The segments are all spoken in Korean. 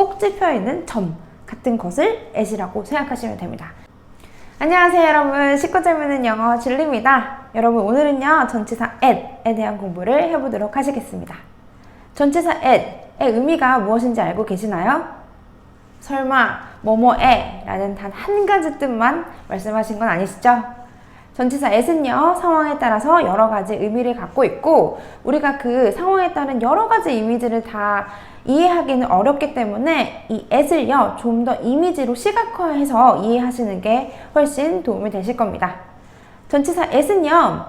꼭 찍혀있는 점 같은 것을 at이라고 생각하시면 됩니다. 안녕하세요 여러분, 쉽고 재미있는 영어 진리입니다. 여러분 오늘은요 전치사 at에 대한 공부를 해보도록 하시겠습니다. 전치사 at의 의미가 무엇인지 알고 계시나요? 설마 뭐뭐에 라는 단 한 가지 뜻만 말씀하신 건 아니시죠? 전치사 at은요 상황에 따라서 여러 가지 의미를 갖고 있고 우리가 그 상황에 따른 여러 가지 이미지를 다 이해하기는 어렵기 때문에 이 at을요 좀 더 이미지로 시각화해서 이해하시는 게 훨씬 도움이 되실 겁니다. 전치사 at은요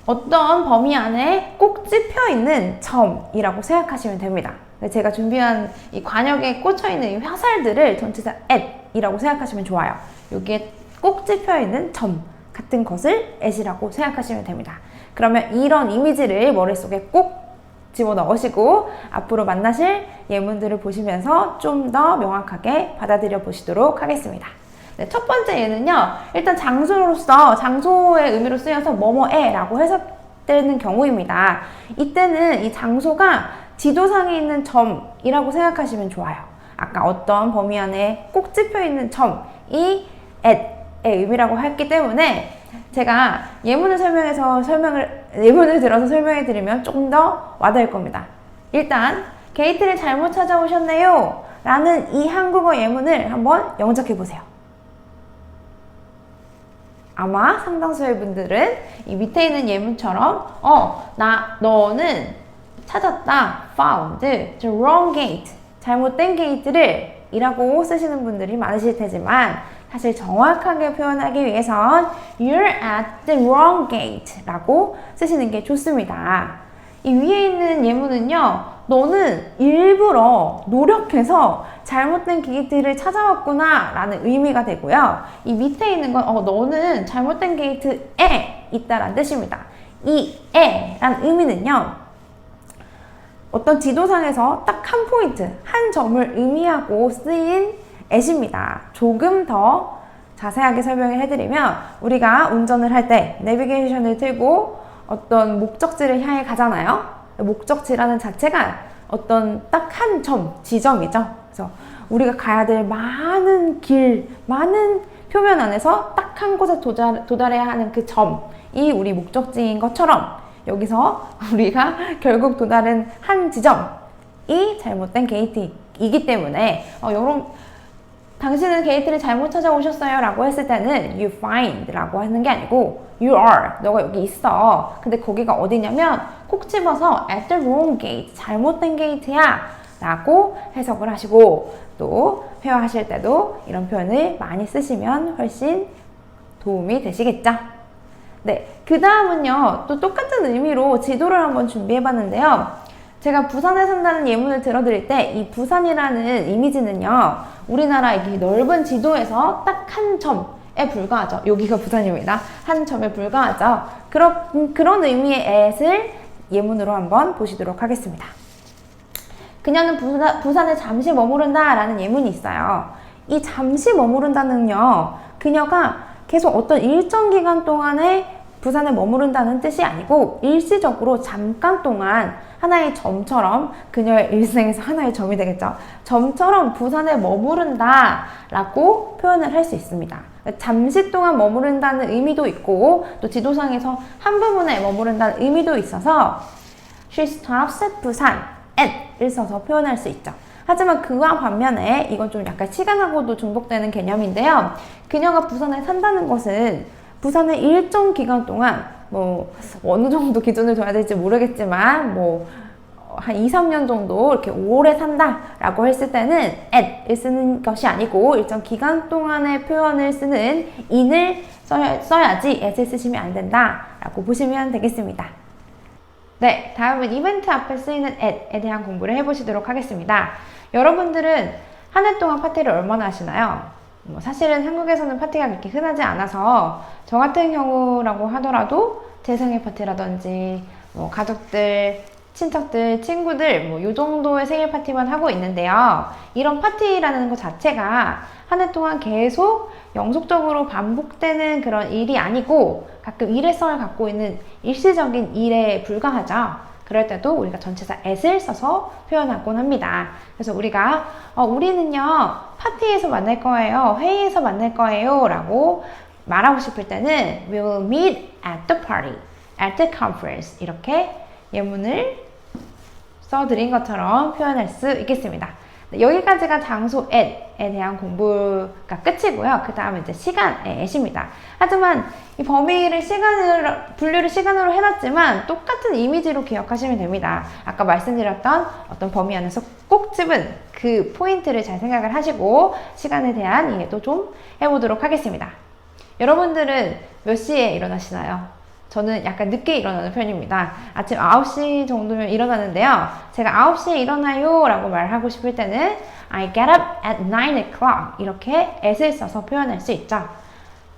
어떤 범위 안에 꼭 찝혀있는 점이라고 생각하시면 됩니다. 제가 준비한 이 관역에 꽂혀있는 이 화살들을 전치사 at이라고 생각하시면 좋아요. 여기에 꼭 찝혀있는 점 같은 것을 at이라고 생각하시면 됩니다. 그러면 이런 이미지를 머릿속에 꼭 집어넣으시고 앞으로 만나실 예문들을 보시면서 좀 더 명확하게 받아들여 보시도록 하겠습니다. 네, 첫 번째 예는요. 일단 장소로서 장소의 의미로 쓰여서 뭐뭐에 라고 해석되는 경우입니다. 이때는 이 장소가 지도상에 있는 점이라고 생각하시면 좋아요. 아까 어떤 범위 안에 꼭 찝혀있는 점이 at의 의미라고 했기 때문에 제가 예문을 들어서 설명해 드리면 조금 더 와닿을 겁니다. 일단 게이트를 잘못 찾아오셨네요 라는 이 한국어 예문을 한번 영작해 보세요. 아마 상당수의 분들은 이 밑에 있는 예문처럼 너는 찾았다 found the wrong gate 잘못된 게이트를 이라고 쓰시는 분들이 많으실 테지만 사실 정확하게 표현하기 위해선 You're at the wrong gate 라고 쓰시는 게 좋습니다. 이 위에 있는 예문은요 너는 일부러 노력해서 잘못된 게이트를 찾아왔구나 라는 의미가 되고요 이 밑에 있는 건 너는 잘못된 게이트에 있다라는 뜻입니다. 이 에란 의미는요 어떤 지도상에서 딱 한 포인트, 한 점을 의미하고 쓰인 at입니다. 조금 더 자세하게 설명을 해드리면 우리가 운전을 할 때 내비게이션을 틀고 어떤 목적지를 향해 가잖아요. 목적지라는 자체가 어떤 딱 한 점, 지점이죠. 그래서 우리가 가야 될 많은 길, 많은 표면 안에서 딱 한 곳에 도달해야 하는 그 점이 우리 목적지인 것처럼 여기서 우리가 결국 도달한 한 지점이 잘못된 게이트이기 때문에 당신은 게이트를 잘못 찾아오셨어요 라고 했을 때는 you find 라고 하는 게 아니고 you are, 너가 여기 있어. 근데 거기가 어디냐면 콕 집어서 at the wrong gate, 잘못된 게이트야 라고 해석을 하시고 또 회화하실 때도 이런 표현을 많이 쓰시면 훨씬 도움이 되시겠죠. 네, 그 다음은요 또 똑같은 의미로 지도를 한번 준비해 봤는데요 제가 부산에 산다는 예문을 들어드릴 때 이 부산이라는 이미지는요 우리나라 이 넓은 지도에서 딱 한 점에 불과하죠. 여기가 부산입니다. 한 점에 불과하죠. 그런 의미의 at을 예문으로 한번 보시도록 하겠습니다. 그녀는 부산에 잠시 머무른다 라는 예문이 있어요. 이 잠시 머무른다는요 그녀가 계속 어떤 일정 기간 동안에 부산에 머무른다는 뜻이 아니고 일시적으로 잠깐 동안 하나의 점처럼 그녀의 일생에서 하나의 점이 되겠죠. 점처럼 부산에 머무른다 라고 표현을 할 수 있습니다. 잠시 동안 머무른다는 의미도 있고 또 지도상에서 한 부분에 머무른다는 의미도 있어서 She stops at 부산 at을 써서 표현할 수 있죠. 하지만 그와 반면에 이건 좀 약간 시간하고도 중복되는 개념인데요. 그녀가 부산에 산다는 것은 부산에 일정 기간 동안 어느 정도 기준을 둬야 될지 모르겠지만 한 2, 3년 정도 이렇게 오래 산다 라고 했을 때는 at을 쓰는 것이 아니고 일정 기간 동안의 표현을 쓰는 in을 써야지 at을 쓰시면 안 된다 라고 보시면 되겠습니다. 네, 다음은 이벤트 앞에 쓰이는 at에 대한 공부를 해보시도록 하겠습니다. 여러분들은 한 해 동안 파티를 얼마나 하시나요? 사실은 한국에서는 파티가 그렇게 흔하지 않아서 저 같은 경우라고 하더라도 제 생일 파티라든지 가족들, 친척들, 친구들 요 정도의 생일 파티만 하고 있는데요. 이런 파티라는 것 자체가 한 해 동안 계속 영속적으로 반복되는 그런 일이 아니고 가끔 일회성을 갖고 있는 일시적인 일에 불과하죠. 그럴 때도 우리가 전치사 at을 써서 표현하곤 합니다. 그래서 우리가 우리는요 파티에서 만날 거예요, 회의에서 만날 거예요 라고 말하고 싶을 때는 we will meet at the party, at the conference 이렇게 예문을 써드린 것처럼 표현할 수 있겠습니다. 여기까지가 장소 at에 대한 공부가 끝이고요. 그 다음에 이제 시간의 at입니다. 하지만 이 범위를 분류를 시간으로 해놨지만 똑같은 이미지로 기억하시면 됩니다. 아까 말씀드렸던 어떤 범위 안에서 꼭 집은 그 포인트를 잘 생각을 하시고 시간에 대한 이해도 좀 해보도록 하겠습니다. 여러분들은 몇 시에 일어나시나요? 저는 약간 늦게 일어나는 편입니다. 아침 9시 정도면 일어나는데요. 제가 9시에 일어나요 라고 말하고 싶을 때는 I get up at 9 o'clock 이렇게 at을 써서 표현할 수 있죠.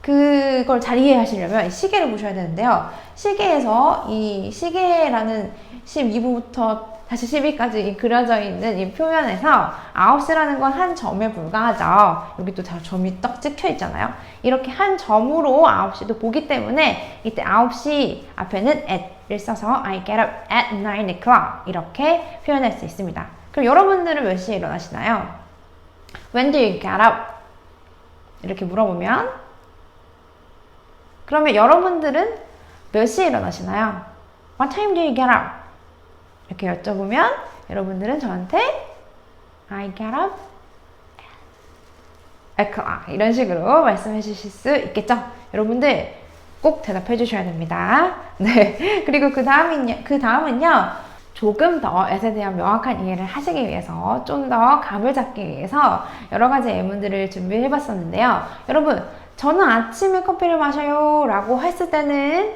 그걸 잘 이해하시려면 시계를 보셔야 되는데요. 시계에서 이 시계라는 12부부터 다시 12까지 그려져 있는 이 표현에서 9시라는 건 한 점에 불과하죠. 여기 또 점이 딱 찍혀 있잖아요. 이렇게 한 점으로 9시도 보기 때문에 이때 9시 앞에는 at를 써서 I get up at 9 o'clock 이렇게 표현할 수 있습니다. 그럼 여러분들은 몇 시에 일어나시나요? When do you get up? 이렇게 물어보면 그러면 여러분들은 몇 시에 일어나시나요? What time do you get up? 이렇게 여쭤보면 여러분들은 저한테 I get up at o'clock 이런 식으로 말씀해 주실 수 있겠죠? 여러분들 꼭 대답해 주셔야 됩니다. 네. 그리고 그 다음은요. 조금 더 at에 대한 명확한 이해를 하시기 위해서 좀 더 감을 잡기 위해서 여러 가지 예문들을 준비해 봤었는데요. 여러분, 저는 아침에 커피를 마셔요 라고 했을 때는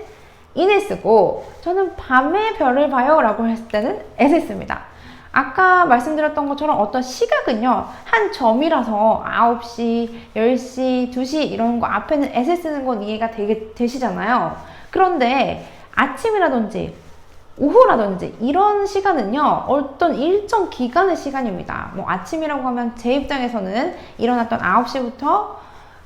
in을 쓰고 저는 밤에 별을 봐요 라고 했을 때는 at을 씁니다. 아까 말씀드렸던 것처럼 어떤 시각은요 한 점이라서 9시, 10시, 2시 이런 거 앞에는 at을 쓰는 건 이해가 되시잖아요. 그런데 아침이라든지 오후라든지 이런 시간은요 어떤 일정 기간의 시간입니다. 뭐 아침이라고 하면 제 입장에서는 일어났던 9시부터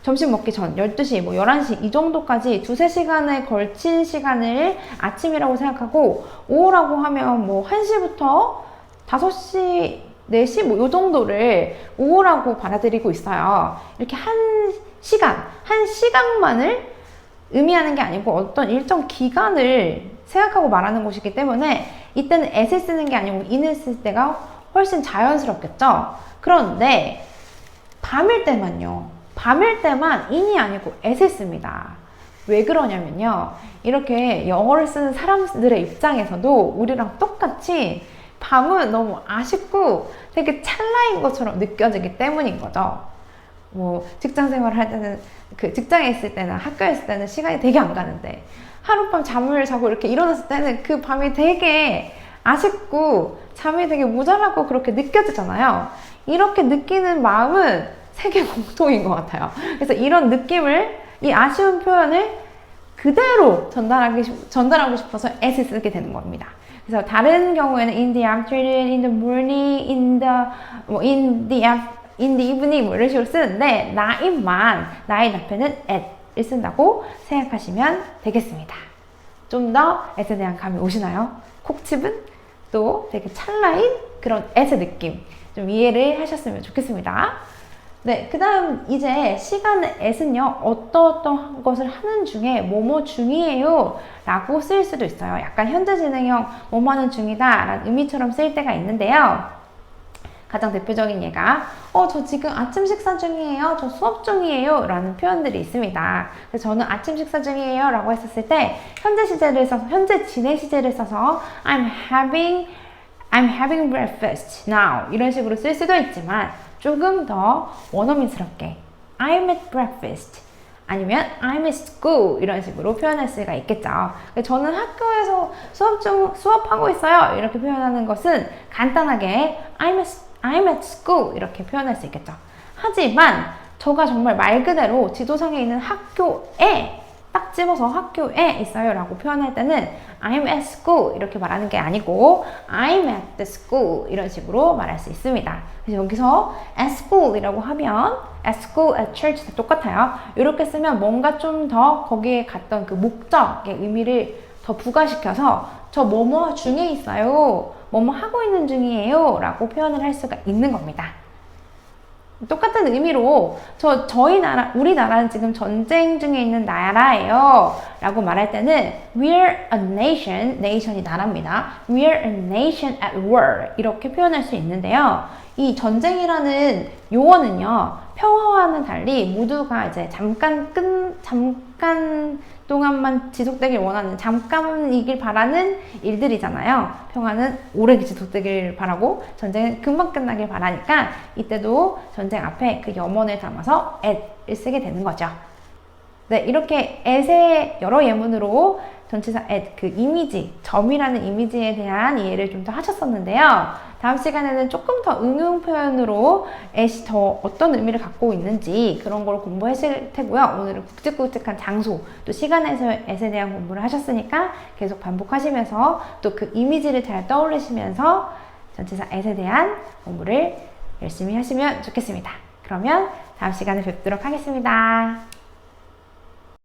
점심 먹기 전 12시, 뭐 11시 이 정도까지 두세 시간에 걸친 시간을 아침이라고 생각하고 오후라고 하면 뭐 1시부터 5시, 4시 뭐 요 정도를 오후라고 받아들이고 있어요. 이렇게 한 시간만을 의미하는 게 아니고 어떤 일정 기간을 생각하고 말하는 것이기 때문에 이때는 at을 쓰는 게 아니고 in을 쓸 때가 훨씬 자연스럽겠죠. 그런데 밤일 때만 in이 아니고 at을 씁니다. 왜 그러냐면요. 이렇게 영어를 쓰는 사람들의 입장에서도 우리랑 똑같이 밤은 너무 아쉽고 되게 찰나인 것처럼 느껴지기 때문인 거죠. 뭐 직장 생활을 할 때는 직장에 있을 때나 학교에 있을 때는 시간이 되게 안 가는데 하룻밤 잠을 자고 이렇게 일어났을 때는 그 밤이 되게 아쉽고 잠이 되게 모자라고 그렇게 느껴지잖아요. 이렇게 느끼는 마음은 세계 공통인 것 같아요. 그래서 이런 느낌을, 이 아쉬운 표현을 그대로 전달하고 싶어서 at을 쓰게 되는 겁니다. 그래서 다른 경우에는 in the afternoon, in the morning, in the evening 뭐 이런 식으로 쓰는데 나인 앞에는 at을 쓴다고 생각하시면 되겠습니다. 좀 더 at에 대한 감이 오시나요? 콕 집은 또 되게 찰나인 그런 at의 느낌 좀 이해를 하셨으면 좋겠습니다. 네, 그 다음 이제 시간의 at은요 어떤 것을 하는 중에 뭐뭐 중이에요 라고 쓸 수도 있어요. 약간 현재 진행형 뭐뭐 하는 중이다 라는 의미처럼 쓰일 때가 있는데요. 가장 대표적인 예가 저 지금 아침 식사 중이에요, 저 수업 중이에요 라는 표현들이 있습니다. 그래서 저는 아침 식사 중이에요 라고 했었을 때 현재 진행 시제를 써서 I'm having breakfast now 이런 식으로 쓸 수도 있지만 조금 더 원어민스럽게 I'm at breakfast 아니면 I'm at school 이런 식으로 표현할 수가 있겠죠. 저는 학교에서 수업하고 있어요 이렇게 표현하는 것은 간단하게 I'm at school 이렇게 표현할 수 있겠죠. 하지만 저가 정말 말 그대로 지도상에 있는 학교에 딱 집어서 학교에 있어요 라고 표현할 때는 I'm at school 이렇게 말하는 게 아니고 I'm at the school 이런 식으로 말할 수 있습니다. 그래서 여기서 at school 이라고 하면 at school, at church 다 똑같아요. 이렇게 쓰면 뭔가 좀 더 거기에 갔던 그 목적의 의미를 더 부과시켜서 저 뭐뭐 중에 있어요. 뭐뭐 하고 있는 중이에요. 라고 표현을 할 수가 있는 겁니다. 똑같은 의미로 저희 나라, 우리나라는 지금 전쟁 중에 있는 나라예요. 라고 말할 때는 We're a nation, nation이 나라입니다. We're a nation at war. 이렇게 표현할 수 있는데요. 이 전쟁이라는 용어는요, 평화와는 달리 모두가 이제 잠깐 동안만 지속되길 원하는, 잠깐이길 바라는 일들이잖아요. 평화는 오래 지속되길 바라고 전쟁은 금방 끝나길 바라니까 이때도 전쟁 앞에 그 염원을 담아서 at을 쓰게 되는 거죠. 네, 이렇게 at의 여러 예문으로 전치사 at, 그 이미지, 점이라는 이미지에 대한 이해를 좀 더 하셨었는데요. 다음 시간에는 조금 더 응용 표현으로 at이 더 어떤 의미를 갖고 있는지 그런 걸 공부하실 테고요. 오늘은 굵직굵직한 장소, 또 시간에서 at에 대한 공부를 하셨으니까 계속 반복하시면서 또 그 이미지를 잘 떠올리시면서 전치사 at에 대한 공부를 열심히 하시면 좋겠습니다. 그러면 다음 시간에 뵙도록 하겠습니다.